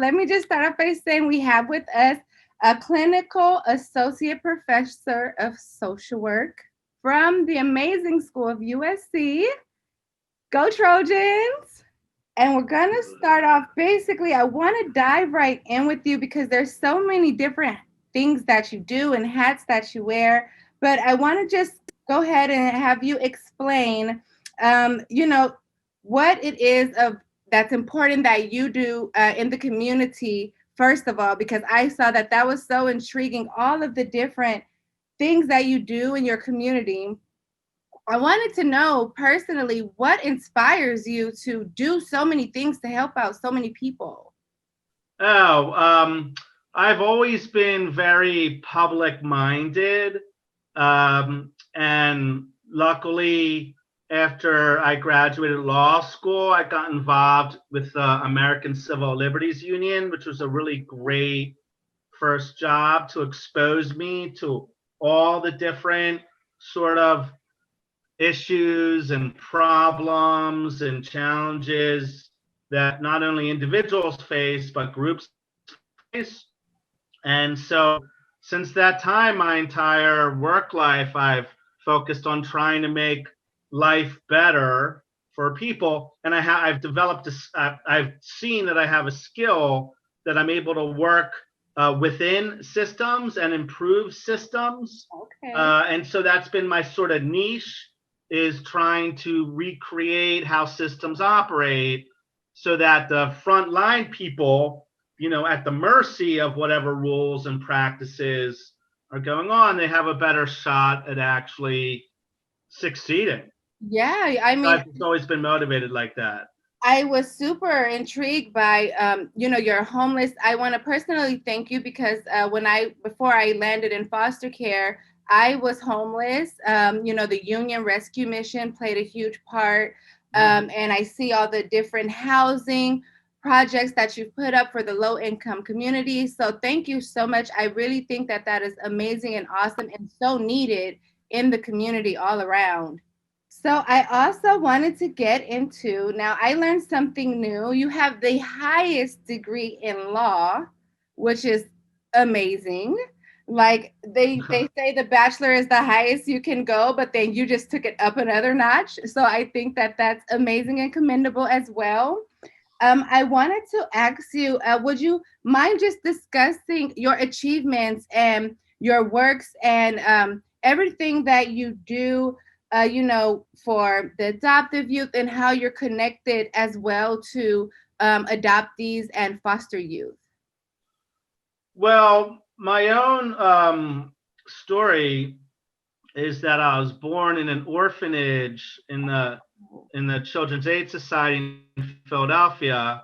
let me just start off by saying we have with us a clinical associate professor of social work from the amazing school of USC. Go Trojans! And we're going to start off basically, I want to dive right in with you because there's so many different things that you do and hats that you wear. But I want to just go ahead and have you explain, what it is of that's important that you do in the community, first of all, because I saw that that was so intriguing, all of the different things that you do in your community. I wanted to know personally what inspires you to do so many things to help out so many people. Oh, I've always been very public minded. And luckily, after I graduated law school, I got involved with the American Civil Liberties Union, which was a really great first job to expose me to all the different sort of issues and problems and challenges that not only individuals face, but groups face. And so since that time, my entire work life, I've focused on trying to make life better for people. And I've developed this, I've seen that I have a skill that I'm able to work within systems and improve systems. Okay. And so that's been my sort of niche, is trying to recreate how systems operate so that the frontline people, at the mercy of whatever rules and practices are going on, they have a better shot at actually succeeding. Yeah, I mean, I've always been motivated like that. I was super intrigued by, you're homeless. I want to personally thank you because before I landed in foster care, I was homeless. The Union Rescue Mission played a huge part. And I see all the different housing projects that you've put up for the low income community. So thank you so much. I really think that that is amazing and awesome and so needed in the community all around. So I also wanted to get into, now I learned something new. You have the highest degree in law, which is amazing. Like they say the bachelor is the highest you can go, but then you just took it up another notch. So I think that that's amazing and commendable as well. I wanted to ask you, would you mind just discussing your achievements and your works and everything that you do, for the adoptive youth and how you're connected as well to adoptees and foster youth? Well, my own story is that I was born in an orphanage in the Children's Aid Society in Philadelphia,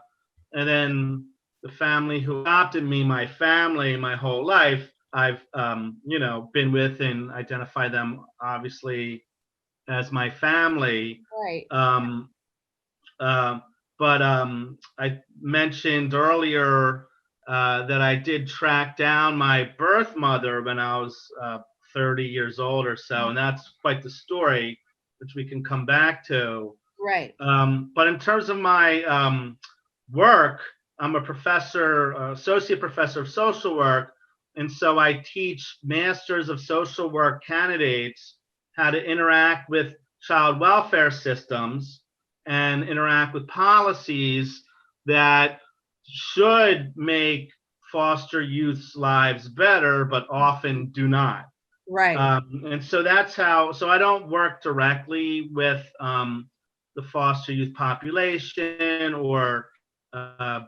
and then the family who adopted me, my family, my whole life, I've been with and identify them obviously as my family. Right. Uh, but I mentioned earlier that I did track down my birth mother when I was 30 years old or so, and that's quite the story, which we can come back to. Right. But in terms of my work, I'm a professor, associate professor of social work, and so I teach masters of social work candidates how to interact with child welfare systems and interact with policies that should make foster youth's lives better, but often do not. Right. And so that's how, so I don't work directly with the foster youth population or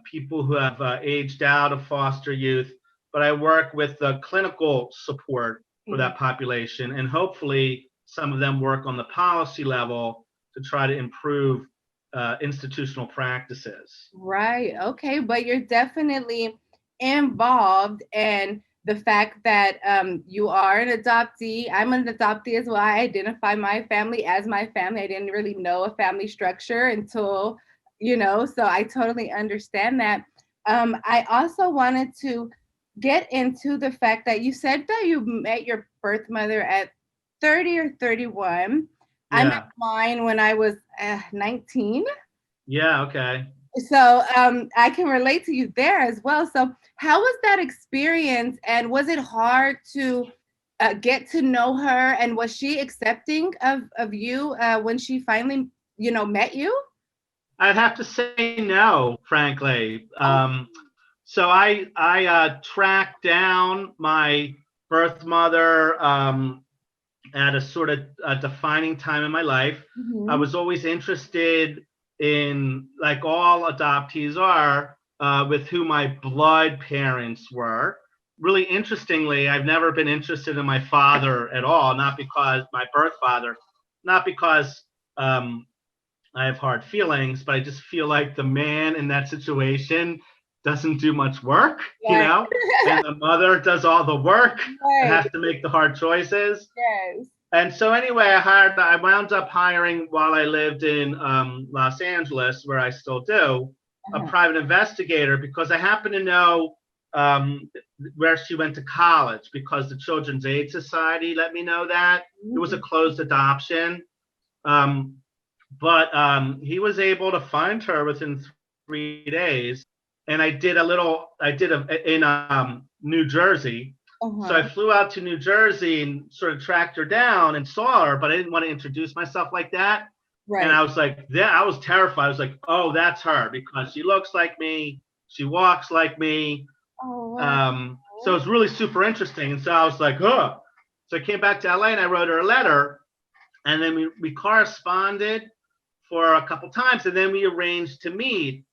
people who have aged out of foster youth, but I work with the clinical support for that population, and hopefully some of them work on the policy level to try to improve institutional practices. Right. Okay. But you're definitely involved in the fact that you are an adoptee. I'm an adoptee as well. I identify my family as my family. I didn't really know a family structure until, so I totally understand that. I also wanted to get into the fact that you said that you met your birth mother at 30 or 31. I met Yeah. mine when I was 19. Yeah. Okay. So I can relate to you there as well. So how was that experience, and was it hard to get to know her, and was she accepting of you when she finally, met you? I'd have to say no, frankly. Oh. So I tracked down my birth mother at a sort of a defining time in my life. I Mhm. was always interested in, like all adoptees are, with who my blood parents were. Really interestingly, I've never been interested in my father at all, not because my birth father, not because um, I have hard feelings, but I just feel like the man in that situation doesn't do much work, Right. and the mother does all the work and Right. has to make the hard choices. Yes. And so anyway, I wound up hiring, while I lived in Los Angeles, where I still do, a Uh-huh. private investigator, because I happen to know um, where she went to college, because the Children's Aid Society let me know that. It was a Mhm. closed adoption. Um, but he was able to find her within 3 days. And I did in New Jersey. So I Uh-huh. flew out to New Jersey and sort of tracked her down and saw her, but I didn't want to introduce myself like that. And Right. I was like, yeah, I was terrified. I was like, oh, that's her, because she looks like me. She walks like me. Oh, wow. So it's really super interesting. And so I was like, huh. So I came back to LA and I wrote her a letter, and then we corresponded for a couple times, and then we arranged to meet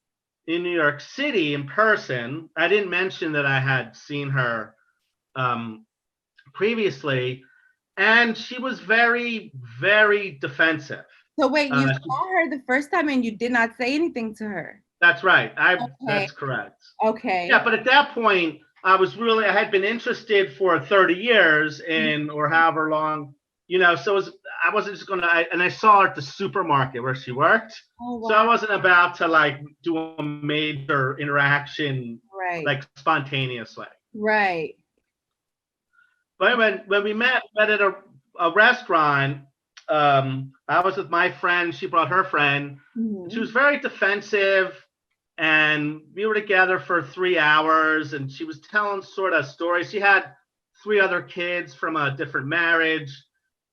in New York City in person. I didn't mention that I had seen her um, previously, and she was very, very defensive. So wait, you She, saw her the first time and you did not say anything to her. that's right. Okay. That's correct. Okay. Yeah, but at that point, I had been interested for 30 years in, or however long, so I wasn't just and I saw her at the supermarket where she worked. Oh, So I wow. wasn't about to like do a major interaction Right. like spontaneously. Right. But when we met at a restaurant. I was with my friend. She brought her friend. She Mhm. was very defensive, and we were together for 3 hours. And she was telling sort of stories. She had three other kids from a different marriage.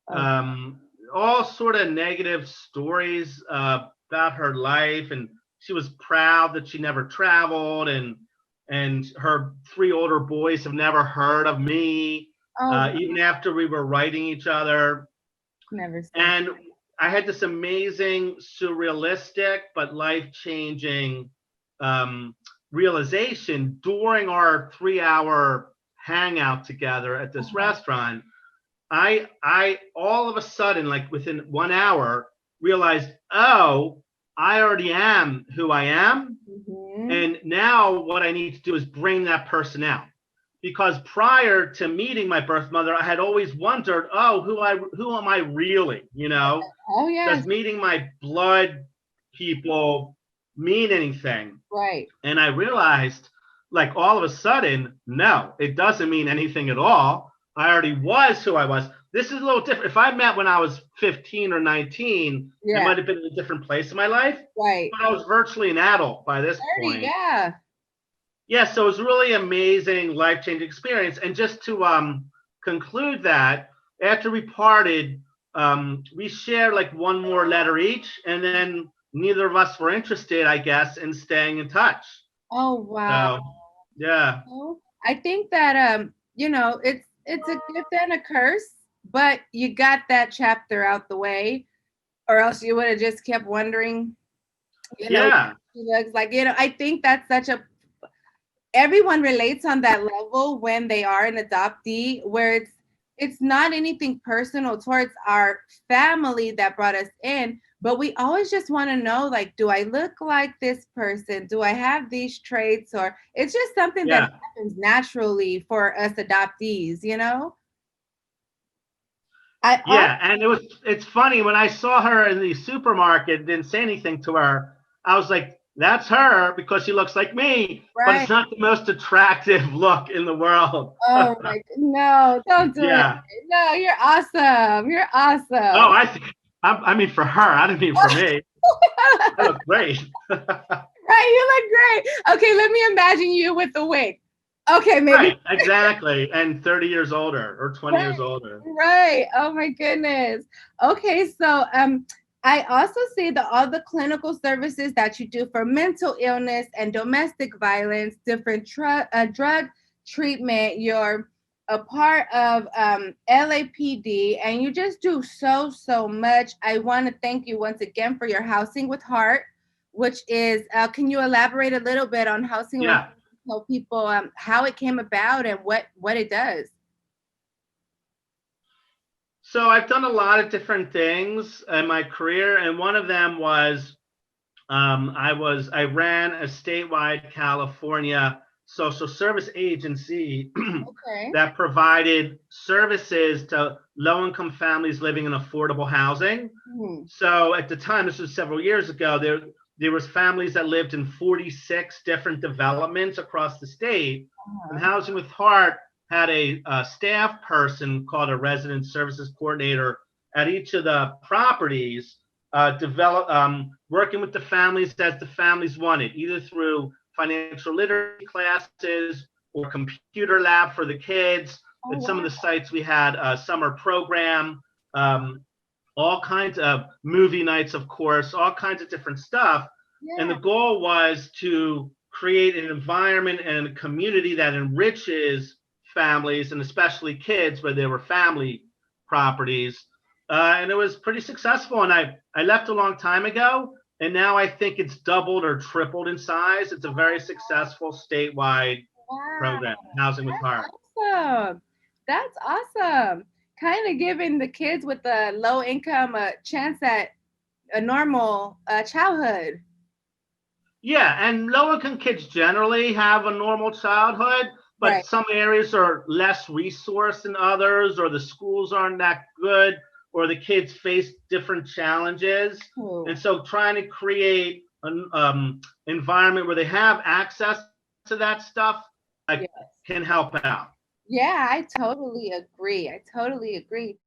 Oh, Um, all sort of negative stories about her life, and she was proud that she never traveled, and her three older boys have never heard of me, oh, even after we were writing each other. never seen. And I had this amazing, surrealistic, but life changing um, realization during our 3 hour hangout together at this Uh-huh. restaurant. I all of a sudden, like within 1 hour, realized, oh, I already am who I am. Mhm. And now what I need to do is bring that person out. Because prior to meeting my birth mother, I had always wondered, oh, who am I really? Oh, yes. Does meeting my blood people mean anything? Right. And I realized, like, all of a sudden, no, it doesn't mean anything at all. I already was who I was. This is a little different. If I met when I was 15 or 19, I Yeah. might have been in a different place in my life, Right. but I was virtually an adult by this 30, point. yeah. Yeah, so it was really amazing, life-changing experience. And just to conclude that, after we parted, we shared like one more letter each, and then neither of us were interested, I guess, in staying in touch. Oh, wow. So yeah, I think that it's a gift and a curse, but you got that chapter out the way, or else you would have just kept wondering, what yeah, she looks like. I think that's such a everyone relates on that level when they are an adoptee, where it's not anything personal towards our family that brought us in, but we always just want to know, like, do I look like this person, do I have these traits, or it's just something that yeah, happens naturally for us adoptees. I also yeah. And it's funny, when I saw her in the supermarket, didn't say anything to her. I was like, that's her, because she looks like me, but right. it's not the most attractive look in the world. Oh my, no, don't do it. Yeah. No, you're awesome, you're Oh, awesome. I mean for her. I didn't mean for me. I look great. Right, you look great. Okay, let me imagine you with the wig. Okay, maybe. Right, exactly. And 30 years older or 20 Right, years older. right. Oh my goodness. Okay, so I also see that all the clinical services that you do for mental illness and domestic violence, different drug treatment, you're a part of LAPD, and you just do so much. I want to thank you once again for your Housing with Heart, which is, can you elaborate a little bit on Housing with Heart? Yeah. Tell people how it came about and what it does. So I've done a lot of different things in my career, and one of them was I ran a statewide California social service agency Okay. that provided services to low-income families living in affordable housing. Hmm. So at the time, this was several years ago, there was families that lived in 46 different developments across the state, and Uh-huh. Housing with Heart had a staff person called a resident services coordinator at each of the properties, working with the families as the families wanted, either through financial literacy classes or computer lab for the kids. Oh At some of wow. the sites, we had a summer program, all kinds of movie nights, of course, all kinds of different stuff. And the Yeah. goal was to create an environment and a community that enriches families and especially kids where there were family properties. And it was pretty successful. And I left a long time ago. And now I think it's doubled or tripled in size. It's a very successful statewide Wow. program, Housing with Heart. Awesome. That's awesome. Kind of giving the kids with the low income a chance at a normal childhood. Yeah, and low income kids generally have a normal childhood, but Right. some areas are less resourced than others, or the schools aren't that good, or the kids face different challenges. And Cool. so trying to create an environment where they have access to that stuff Yes. can help out. Yeah, I totally agree. I totally agree.